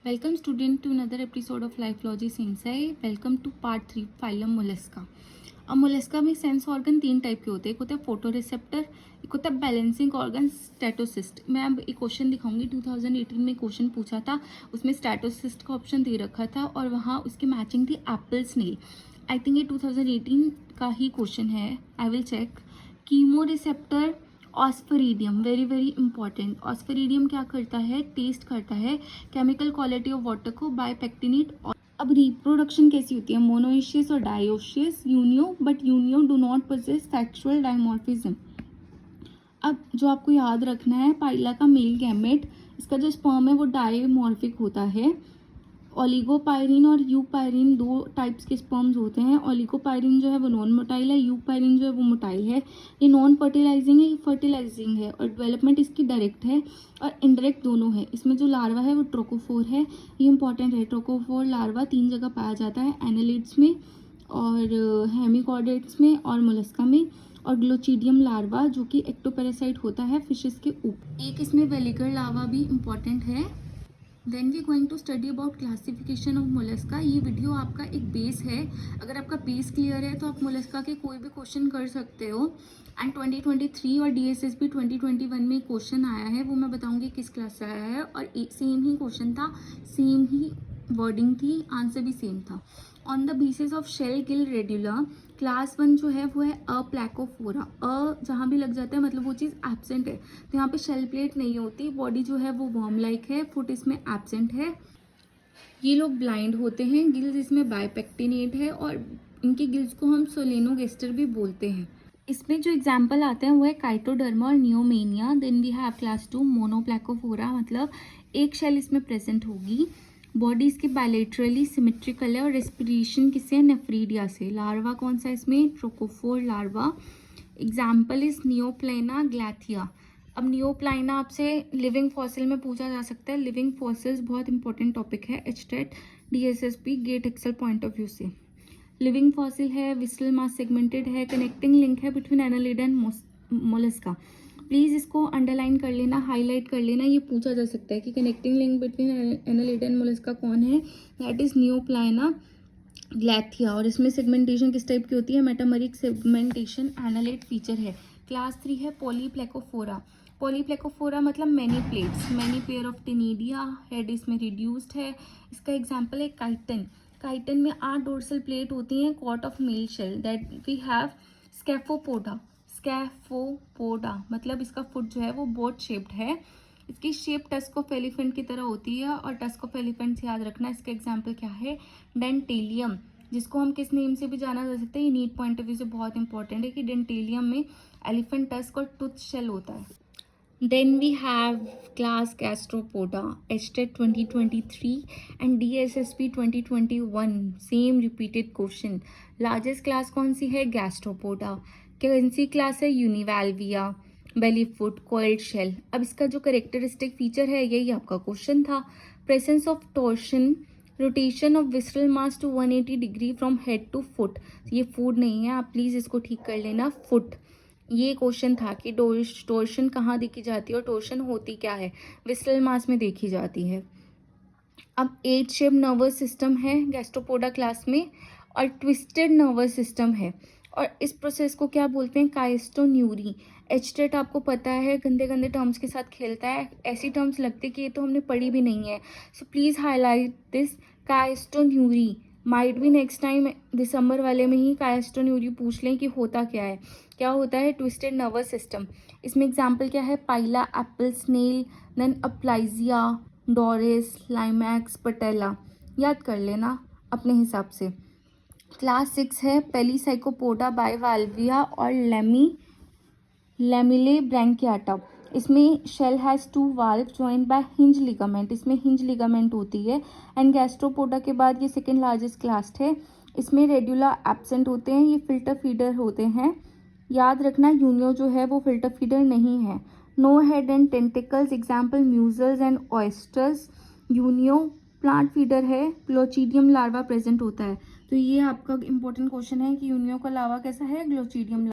Welcome student to another episode of Lifeology Sensei. Welcome to part 3 phylum Mollusca. अब Mollusca में sense organ तीन type के होते हैं, एक होता है फोटोरिसेप्टर, एक होता है बैलेंसिंग ऑर्गन, स्टेटोसिस्ट। मैं अब एक क्वेश्चन दिखाऊंगी, 2018 में क्वेश्चन पूछा था, उसमें स्टेटोसिस्ट का ऑप्शन दे रखा था और वहाँ उसकी मैचिंग थी एप्पल स्नेल। आई थिंक ये 2018 का ही क्वेश्चन है, I will check. Chemoreceptor osphradium, very very important. Osphradium क्या करता है, टेस्ट करता है केमिकल क्वालिटी ऑफ वाटर को बाय पेक्टिनेट। अब रिप्रोडक्शन कैसी होती है, मोनोइशियस और dioecious Unio, but Unio do not possess sexual dimorphism. अब जो आपको याद रखना है, पाइला का मेल गैमेट, इसका जो स्पर्म है वो डायमॉर्फिक होता है। ओलिगोपायरिन और यूपायरिन दो टाइप्स के स्पर्म्स होते हैं। ओलिगोपायरिन जो है वो नॉन मोटाइल है, यूपायरिन जो है वो मोटाइल है। ये नॉन फर्टिलाइजिंग है, ये फर्टिलाइजिंग है, और डेवलपमेंट इसकी डायरेक्ट है और इनडायरेक्ट दोनों है। इसमें जो लार्वा है वो ट्रोकोफोर है, ये इंपॉर्टेंट है। ट्रोकोफोर लार्वा 3 जगह पाया जाता है, एनालिड्स में और हेमिकॉर्डेट्स में और मोलस्का में। और ग्लोचिडियम लार्वा जो कि एक्टोपैरासाइट होता है फिशेस के ऊपर। एक इसमें वेलिगर लार्वा भी इंपॉर्टेंट है। Then we going to study about classification of Mollusca. ये वीडियो आपका एक बेस है, अगर आपका बेस क्लियर है तो आप मोलस्का के कोई भी क्वेश्चन कर सकते हो। एंड 2023 और DSSB 2021 में क्वेश्चन आया है, वो मैं बताऊंगी किस क्लास से आया है, और सेम ही क्वेश्चन था, सेम ही वर्डिंग थी, आंसर भी सेम था। On the basis of shell gill radula, class 1 जो है वो है प्लैकोफोरा। जहाँ भी लग जाता है मतलब वो चीज़ एब्सेंट है, तो यहाँ पे शेल प्लेट नहीं होती। बॉडी जो है वो वर्म लाइक है, फुट इसमें एब्सेंट है। ये लोग ब्लाइंड होते हैं, गिल्स इसमें बायपेक्टिनेट है, और इनके गिल्स को हम सोलेनोगेस्टर भी बोलते हैं। इसमें जो एग्जाम्पल आते हैं वो है काइटोडर्मा और नियोमेनिया। देन वी हैव क्लास 2 मोनोप्लैकोफोरा, मतलब एक शेल इसमें प्रेजेंट होगी। बॉडी इसकी बायलेटरली सिमेट्रिकल है, और रेस्पिरेशन किससे, नेफ्रीडिया से। लार्वा कौन सा इसमें, trochophore larva. Example is Neopilina galathea. अब नियोप्लाइना आपसे लिविंग फॉसिल में पूछा जा सकता है। लिविंग फॉसिल्स बहुत इंपॉर्टेंट टॉपिक है HTET DSSB GATE exam point of view से। लिविंग फॉसिल है, विसरल मास सेगमेंटेड है, कनेक्टिंग लिंक है between annelid and Mollusca. Please इसको अंडरलाइन कर लेना, हाईलाइट कर लेना, ये पूछा जा सकता है कि connecting link between annelid and Mollusca कौन है, दैट इज नियोप्लाइना ग्लैथिया। और इसमें सेगमेंटेशन किस टाइप की होती है, मेटामरिक सेगमेंटेशन एनालिड फीचर है। क्लास 3 है पॉलीप्लेकोफोरा। पॉलीप्लेकोफोरा मतलब many plates, many pair of ctenidia, head इसमें रिड्यूस्ड है। इसका एग्जाम्पल है काइटन। काइटन में 8 डोर्सल प्लेट होती हैं, coat of mail shell, that we have Scaphopoda. Scaphopoda मतलब इसका फुट जो है वो बोट शेप्ड है। इसकी शेप टस्क ऑफ एलिफेंट की तरह होती है, और टस्क ऑफ एलिफेंट से याद रखना, इसका एग्जाम्पल क्या है, डेंटेलियम, जिसको हम किस नेम से भी जाना जा सकते हैं। ये नीट पॉइंट ऑफ व्यू से बहुत इंपॉर्टेंट है कि डेंटेलियम में एलिफेंट टस्क और टूथ शेल होता है। Then we have class Gastropoda, HTET 2023 and DSSP 2021. Same repeated question. Largest class कौन सी है, Gastropoda. कौन सी क्लास है, Univalvia, belly foot, coiled shell. अब इसका जो करेक्टरिस्टिक फीचर है, यही आपका क्वेश्चन था। Presence of torsion, rotation of visceral mass to 180 degree from head to foot. ये फूड नहीं है, आप प्लीज़ इसको ठीक कर लेना, फुट। ये क्वेश्चन था कि टोर्शन कहाँ देखी जाती है और टोर्शन होती क्या है, विसरल मास में देखी जाती है। अब 8 शेप नर्वस सिस्टम है गैस्ट्रोपोडा क्लास में, और ट्विस्टेड नर्वस सिस्टम है, और इस प्रोसेस को क्या बोलते हैं, काइस्टोन्यूरी। एचटेट आपको पता है गंदे गंदे टर्म्स के साथ खेलता है, ऐसी टर्म्स लगते कि ये तो हमने पढ़ी भी नहीं है, so please highlight this, chiastoneury. Might भी नेक्स्ट टाइम दिसंबर वाले में ही काइस्टोन्यूरी पूछ लें कि होता क्या है। क्या होता है, ट्विस्टेड नर्वस सिस्टम। इसमें एग्जाम्पल क्या है, पाइला, एप्पल स्नेल, देन अप्लाइजिया, डोरिस, लाइमैक्स, पटेला। याद कर लेना अपने हिसाब से। क्लास 6 है पेलीसाइकोपोडा, बाइवाल्विया और लेमिले ब्रैंकियाटा। इसमें shell has 2 valve joined by hinge ligament, इसमें हिंज लिगामेंट होती है। एंड गैस्ट्रोपोडा के बाद ये सेकेंड लार्जेस्ट क्लास है। इसमें रेड्यूला एब्सेंट होते हैं, ये फिल्टर फीडर होते हैं। याद रखना, यूनियो जो है वो फिल्टर फीडर नहीं है। No head and tentacles, example mussels and oysters. Unio plant feeder है, ग्लोचिडियम लार्वा प्रेजेंट होता है। तो ये आपका इंपॉर्टेंट क्वेश्चन है कि यूनियो का लार्वा कैसा है, ग्लोचिडियम।